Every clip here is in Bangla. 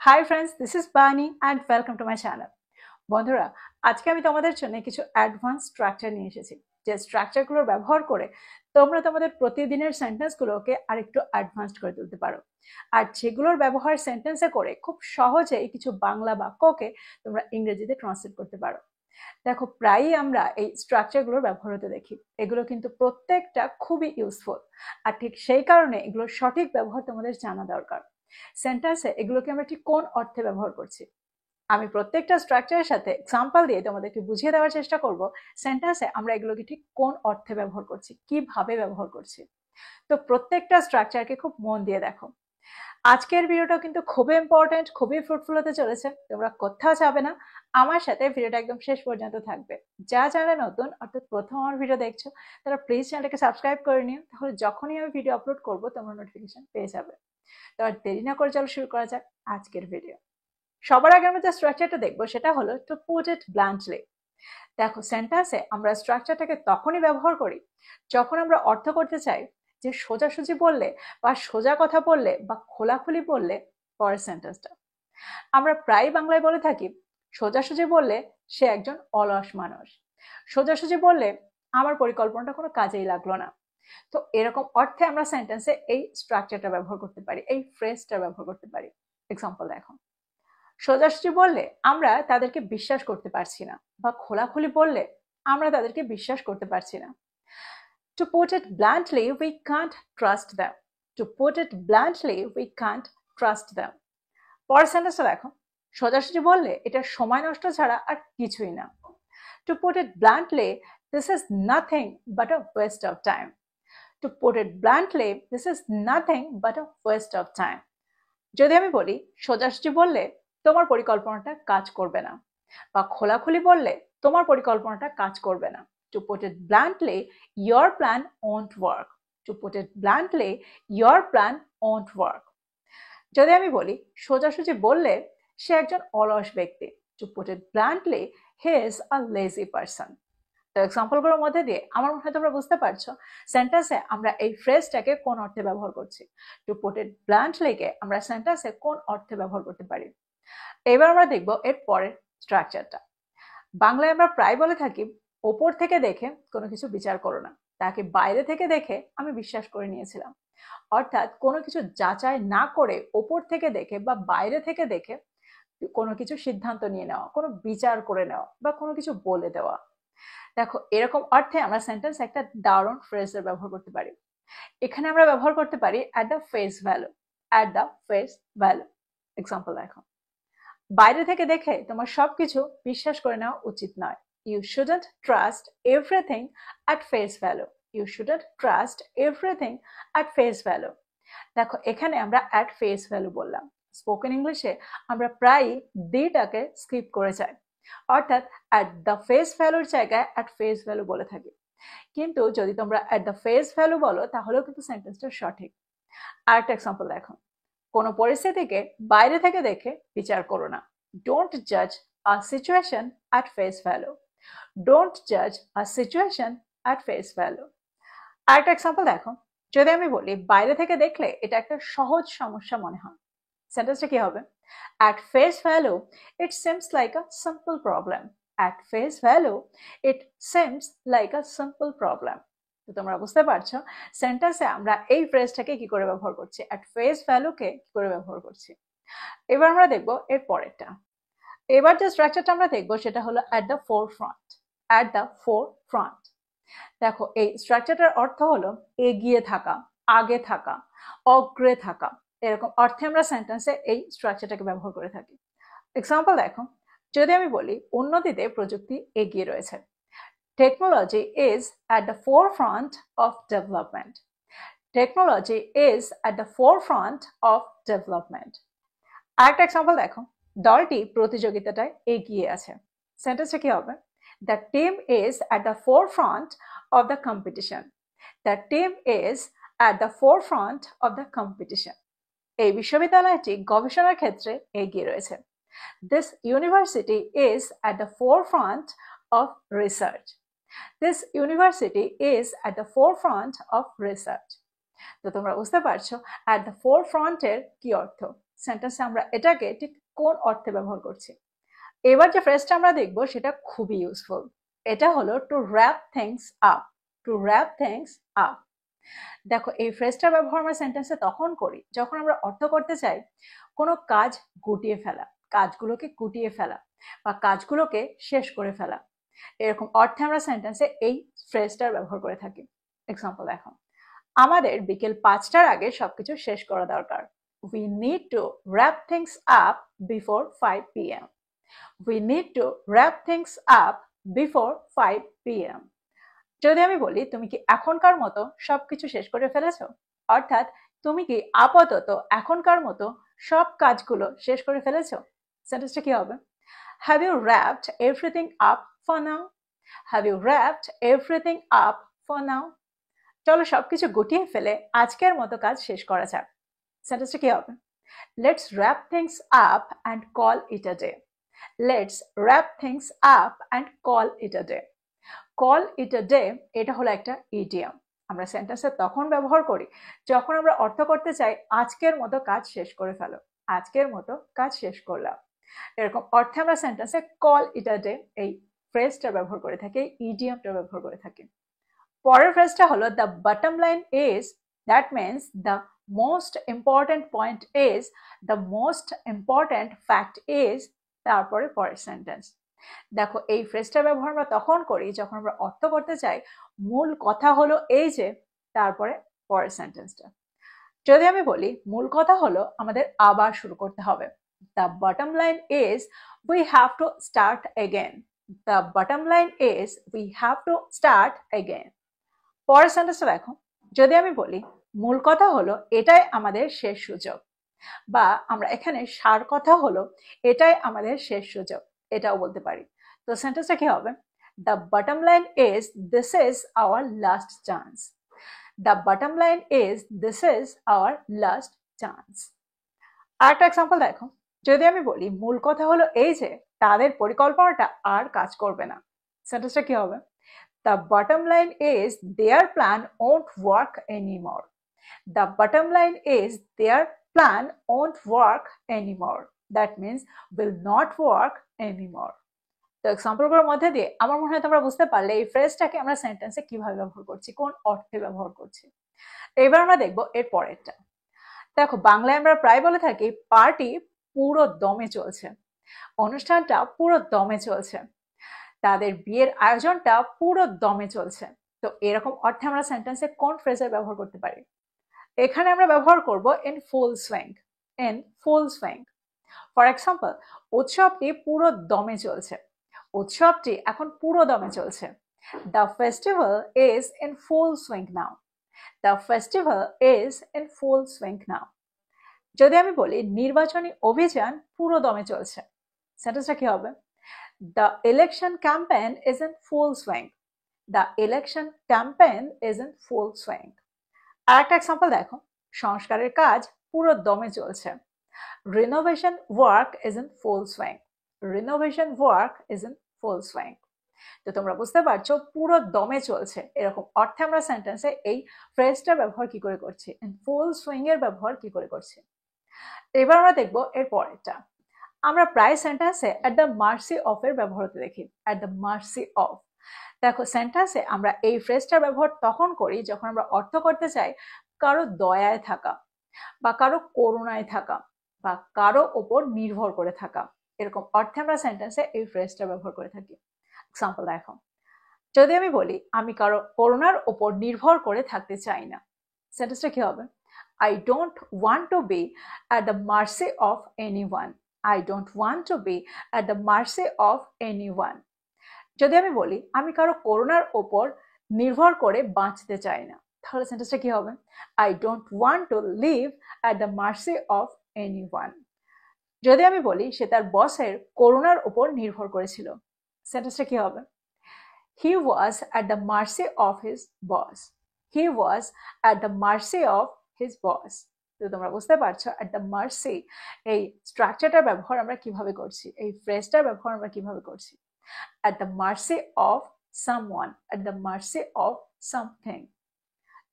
হাই ফ্রেন্ডস, দিস ইজ বানি and welcome to my channel. বন্ধুরা, আজকে আমি তোমাদের জন্য কিছু অ্যাডভান্স স্ট্রাকচার নিয়ে এসেছি, যে স্ট্রাকচারগুলো ব্যবহার করে তোমরা তোমাদের প্রতিদিনের সেন্টেন্সগুলোকে আরেকটু অ্যাডভান্সড করে তুলতে পারো। আর যেগুলোর ব্যবহার সেন্টেন্সে করে খুব সহজেই কিছু বাংলা বাক্যকে তোমরা ইংরেজিতে ট্রান্সলেট করতে পারো। দেখো, প্রায়ই আমরা এই স্ট্রাকচারগুলোর ব্যবহার হতে দেখি। এগুলো কিন্তু প্রত্যেকটা খুবই ইউজফুল, আর ঠিক সেই কারণে এগুলোর সঠিক ব্যবহার তোমাদের জানা দরকার। সেন্টেন্সে এগুলোকে আমরা ঠিক কোন অর্থে ব্যবহার করছি, আমি প্রত্যেকটা স্ট্রাকচারের সাথে এক্সাম্পল দিয়ে তোমাদেরকে বুঝিয়ে দেওয়ার চেষ্টা করব সেন্টেন্সে আমরা এগুলোকে ঠিক কোন অর্থে ব্যবহার করছি, কিভাবে ব্যবহার করছি। তো প্রত্যেকটা স্ট্রাকচারকে খুব মন দিয়ে দেখো। আজকের ভিডিওটা কিন্তু খুবই ইম্পর্টেন্ট, খুবই ফ্রুটফুল হতে চলেছে। তোমরা কোথাও যাবে না, আমার সাথে ভিডিওটা একদম শেষ পর্যন্ত থাকবে। যা যারা নতুন, অর্থাৎ প্রথম আমার ভিডিও দেখছো, তারা প্লিজ চ্যানেলটাকে সাবস্ক্রাইব করে নিও, তাহলে যখনই আমি ভিডিও আপলোড করবো তোমরা নোটিফিকেশন পেয়ে যাবে। তো আর দেরি না করে চলো শুরু করা যাক আজকের ভিডিও। সবার আগে আমরা যে স্ট্রাকচারটা দেখবো সেটা হলো টু পুট ইট ব্লান্টলি। দেখো, সেন্টেন্সে আমরা স্ট্রাকচারটাকে তখনই ব্যবহার করি যখন আমরা অর্থ করতে চাই যে সোজাসুজি বললে বা সোজা কথা বললে বা খোলাখুলি বললে পরের সেন্টেন্সটা। আমরা প্রায় বাংলায় বলে থাকি সোজাসুজি বললে সে একজন অলস মানুষ, সোজাসুজি বললে আমার পরিকল্পনাটা কোনো কাজেই লাগলো না। তো এরকম অর্থে আমরা সেন্টেন্সে এই স্ট্রাকচারটা ব্যবহার করতে পারি, এই ফ্রেজটা ব্যবহার করতে পারি। এক্সাম্পল দেখো, সোজাসুজি বললে আমরা তাদেরকে বিশ্বাস করতে পারছি না, বা খোলাখুলি বললে আমরা তাদেরকে বিশ্বাস করতে পারছি না। To put it bluntly, we can't trust them. To put it bluntly, we can't trust them. পরের সেন্টেন্সটা দেখো, সোজাসুজি বললে এটা সময় নষ্ট ছাড়া আর কিছুই না। To put it bluntly, this is nothing but a waste of time. To put it bluntly, this is nothing but a waste of time. যদি আমি বলি সোজাসুজি বললে তোমার পরিকল্পনাটা কাজ করবে না, বা খোলাখুলি বললে তোমার পরিকল্পনাটা কাজ করবে না। To put it bluntly, your plan won't work. To put it bluntly, your plan won't work. যদি আমি বলি সোজাসুজি বললে সে একজন অলস ব্যক্তি। To put it bluntly, he is a lazy person. তো এক্সাম্পলগুলোর মধ্যে দিয়ে আমার মনে হয় তোমরা বুঝতে পারছো সেন্টেন্সে আমরা এই ফ্রেজটাকে কোন অর্থে ব্যবহার করছি। টু পুট ইট ব্লান্টলি কে আমরা সেন্টেন্সে কোন অর্থে ব্যবহার করতে পারি। এবার আমরা দেখব এর পরের স্ট্রাকচারটা। বাংলায় আমরা প্রায় বলে থাকি ওপর থেকে দেখে কোনো কিছু বিচার করো না, তাকে বাইরে থেকে দেখে আমি বিশ্বাস করে নিয়েছিলাম। অর্থাৎ কোনো কিছু যাচাই না করে ওপর থেকে দেখে বা বাইরে থেকে দেখে কোনো কিছু সিদ্ধান্ত নিয়ে নেওয়া, কোনো বিচার করে নেওয়া বা কোনো কিছু বলে দেওয়া। দেখো, এরকম অর্থে আমরা সেন্টেন্স একটা দারুণ ফ্রেজের ব্যবহার করতে পারি। এখানে আমরা ব্যবহার করতে পারি at the face value. At the face value. Example দেখো, বাইরে থেকে দেখে তোমার সবকিছু বিশ্বাস করে নেওয়া উচিত নয়। You shouldn't trust everything at face value. You shouldn't trust everything at face value. দেখো, এখানে আমরা অ্যাট ফেস ভ্যালু বললাম। স্পোকেন ইংলিশে আমরা প্রায়ই দিটাকে স্কিপ করে যাই, অর্থাৎ অ্যাট দ্য ফেস ভ্যালুর জায়গায় অ্যাট ফেস ভ্যালু বলে থাকি। কিন্তু যদি তোমরা অ্যাট দ্য ফেস ভ্যালু বলো তাহলেও কিন্তু সেন্টেন্সটা সঠিক। আরেকটা এক্সাম্পল দেখো, কোনো পরিস্থিতিকে বাইরে থেকে দেখে বিচার করো না। ডোন্ট জাজ a situation at face value. Don't জাজ a situation at face value. আরেকটা এক্সাম্পল দেখো, যদি আমি বলি বাইরে থেকে দেখলে এটা একটা সহজ সমস্যা মনে হয়, সেন্টেন্সটা কি হবে? At face value, it seems like a simple problem. At face value, it seems like a simple problem. তো তোমরা বুঝতে পারছো সেন্টেন্সে আমরা এই ফ্রেজটাকে কি করে ব্যবহার করছি, অ্যাট ফেস ভ্যালুকে কি করে ব্যবহার করছি। এবার আমরা দেখবো এর পরেরটা। এবার যে স্ট্রাকচারটা আমরা দেখবো সেটা হলো at the four front. At the four front. দেখো, এই স্ট্রাকচারটার অর্থ হলো এগিয়ে থাকা, আগে থাকা, অগ্রে থাকা। এরকম অর্থে আমরা সেন্টেন্সে এই স্ট্রাকচারটাকে ব্যবহার করে থাকি। এক্সাম্পল দেখো, যদি আমি বলি উন্নতিতে প্রযুক্তি এগিয়ে রয়েছে। Technology is at the four front of development. Technology is at the four front of development. আরেকটা এক্সাম্পল দেখো, দলটি প্রতিযোগিতাটায় এগিয়ে আছে। সেন্টেন্সটা কি হবে? The team is at the forefront of the competition. The team is at the forefront of the competition. এই বিশ্ববিদ্যালয়টি গবেষণার ক্ষেত্রে এগিয়ে রয়েছে। This university is at the forefront of research. This university is at the forefront of research. তো তোমরা বুঝতে পারছো at the forefront এর কি অর্থ। সেন্টেন্সে আমরা এটাকে ঠিক কোন অর্থে ব্যবহার করছি। এবার যে ফ্রেজটা আমরা দেখবো সেটা খুবই ইউজফুল। এটা হলো to wrap things up. To wrap things up. দেখো এই ফ্রেজটার ব্যবহার আমরা সেন্টেন্সে তখন করি যখন আমরা অর্থ করতে চাই কোনো কাজ গুটিয়ে ফেলা, কাজগুলোকে গুটিয়ে ফেলা বা কাজগুলোকে শেষ করে ফেলা। এরকম অর্থে আমরা সেন্টেন্সে এই ফ্রেজটার ব্যবহার করে থাকি। এক্সাম্পল দেখো, আমাদের বিকেল 5টার আগে সবকিছু শেষ করা দরকার। We need to wrap things up before 5 p.m. We need to wrap things up before 5 p.m. যদি আমি বলি তুমি কি এখনকার মতো সবকিছু শেষ করে ফেলেছো, অর্থাৎ তুমি কি আপাতত এখনকার মতো সব কাজগুলো শেষ করে ফেলেছো, সেন্টেন্সটা কি হবে? Have you wrapped everything up for now? Have you wrapped everything up for now? চলো সবকিছু গুটিয়ে ফেলে আজকের মতো কাজ শেষ করা যাক, সেন্টেন্সটা কি হবে? Let's wrap things up and call it a day. Let's wrap things up and call it a day. Call it a day এটা হলো একটা ইডিয়াম। আমরা সেন্টেন্সে তখন ব্যবহার করি যখন আমরা অর্থ করতে চাই আজকের মতো কাজ শেষ করে ফেলো, আজকের মতো কাজ শেষ করলাম। এরকম অর্থে আমরা সেন্টেন্সে কল ইট আ ডে এই ফ্রেজটা ব্যবহার করে থাকি, এই ইডিয়ামটা ব্যবহার করে থাকি। পরের ফ্রেজটা হলো the bottom line is, that means the most important point is, the most important fact is, তারপরে পরের সেন্টেন্স। দেখো এই ফ্রেজটা ব্যবহার আমরা তখন করি যখন আমরা অর্থ করতে চাই মূল কথা হলো এই যে, তারপরে পরের সেন্টেন্সটা। যদি আমি বলি মূল কথা হলো আমাদের আবার শুরু করতে হবে, the bottom line is we have to start again. The bottom line is we have to start again. পরের সেন্টেন্সটা দেখো, যদি আমি বলি মূল কথা হলো এটাই আমাদের শেষ সুযোগ, বা আমরা এখানে সার কথা হলো এটাই আমাদের শেষ সুযোগ, এটাও বলতে পারি। তো সেন্টেন্সটা কি হবে? The bottom line is this is our last chance. The bottom line is this is our last chance. আরেকটা এক্সাম্পল দেখো, যদি আমি বলি মূল কথা হলো এই যে তাদের পরিকল্পনাটা আর কাজ করবে না, সেন্টেন্সটা কি হবে? The bottom line is their plan won't work anymore. The bottom line is their plan won't work anymore. That means will not work anymore. তো এক্সাম্পলগুলোর মধ্যে দিয়ে আমার মনে হয় তোমরা বুঝতে পারলে এই ফ্রেজটাকে আমরা সেন্টেন্সে কিভাবে ব্যবহার করছি, কোন অর্থে ব্যবহার করছি। এবার আমরা দেখবো এর পরেরটা। দেখো বাংলায় আমরা প্রায় বলে থাকি পার্টি পুরো দমে চলছে, অনুষ্ঠানটা পুরো দমে চলছে, তাদের বিয়ের আয়োজনটা পুরো দমে চলছে। তো এরকম অর্থে আমরা সেন্টেন্সে কোন ফ্রেজের ব্যবহার করতে পারি? এখানে আমরা ব্যবহার করব in full swing. In full swing. For example, উৎসবটি পুরো দমে চলছে, উৎসবটি এখন পুরো দমে চলছে। The festival is in full swing now. The festival is in full swing now. যদি আমি বলি নির্বাচনী অভিযান পুরো দমে চলছে, সেন্টেন্সটা কি হবে? The election campaign is in full swing. The election campaign is in full swing. আরেকটা এক্সাম্পল দেখো, সংস্কারের কাজ পুরো দমে চলছে। Renovation work is in full swing. Renovation work is in full swing. তো তোমরা বুঝতে পারছো পুরো দমে চলছে এরকম অর্থে আমরা সেন্টেন্সে এই ফ্রেজটার ব্যবহার কি করে করছি, ইন ফুল সুইং এর ব্যবহার কি করে করছি। এবার আমরা দেখবো এর পরেরটা। আমরা প্রায় সেন্টেন্সে অ্যাট দ্য মার্সি অফ এর ব্যবহার হতে দেখি, অ্যাট দ্য মার্সি অফ। দেখো সেন্টেন্সে আমরা এই ফ্রেজটার ব্যবহার তখন করি যখন আমরা অর্থ করতে চাই কারো দয়ায় থাকা, বা কারো করুণায় থাকা, বা কারো ওপর নির্ভর করে থাকা। এরকম অর্থে আমরা সেন্টেন্সে এই ফ্রেজটা ব্যবহার করে থাকি। এক্সাম্পল দেখো, যদি আমি বলি আমি কারো করুণার ওপর নির্ভর করে থাকতে চাই না, সেন্টেন্সটা কি হবে? I don't want to be at the mercy of anyone. I don't want to be at the mercy of anyone. যদি আমি বলি আমি কারো করুণার ওপর নির্ভর করে বাঁচতে চাই না, তাহলে সেন্টেন্সটা কি হবে? I don't want to live at the mercy of anyone. যদি আমি বলি সে তার বসের করুণার ওপর নির্ভর করেছিল, সেন্টেন্সটা কি হবে? He was at the mercy of his boss. He was at the mercy of his boss. তো তোমরা বুঝতে পারছো at the mercy এই স্ট্রাকচারটার ব্যবহার আমরা কিভাবে করছি, এই ফ্রেজটার ব্যবহার আমরা কিভাবে করছি। At the mercy of someone, at the mercy of something.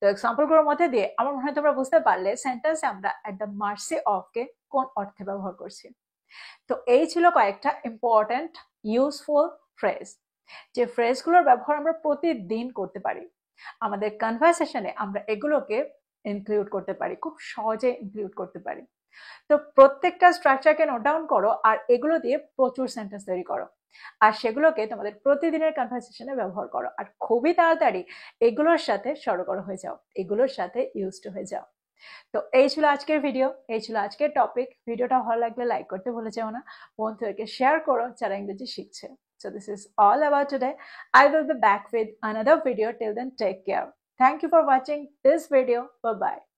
তো এক্সাম্পলগুলোর মধ্যে দিয়ে আমার মনে হয় তোমরা বুঝতে পারলে সেন্টেন্সে আমরা অ্যাট দ্য মার্সি অফ কে কোন অর্থে ব্যবহার করছি। তো এই ছিল কয়েকটা ইম্পর্ট্যান্ট ইউজফুল ফ্রেজ, যে ফ্রেজগুলোর ব্যবহার আমরা প্রতিদিন করতে পারি। আমাদের কনভারসেশনে আমরা এগুলোকে ইনক্লুড করতে পারি, খুব সহজে ইনক্লুড করতে পারি। তো প্রত্যেকটা স্ট্রাকচারকে নোট ডাউন করো আর এগুলো দিয়ে প্রচুর সেন্টেন্স তৈরি করো, আর সেগুলোকে তোমাদের প্রতিদিনের কনভারসেশনে ব্যবহার করো, আর খুবই তাড়াতাড়ি এগুলোর সাথে সরগর হয়ে যাও, এগুলোর সাথে ইউজড হয়ে যাও। তো এই ছিল আজকের ভিডিও, এই ছিল আজকের টপিক। ভিডিওটা ভালো লাগলে লাইক করতে ভুলে যাও না, বন্ধুদেরকে শেয়ার করো যারা ইংরেজি শিখছে। So this is all about today. I will be back with another video. Till then, take care. Thank you for watching this video. Bye bye.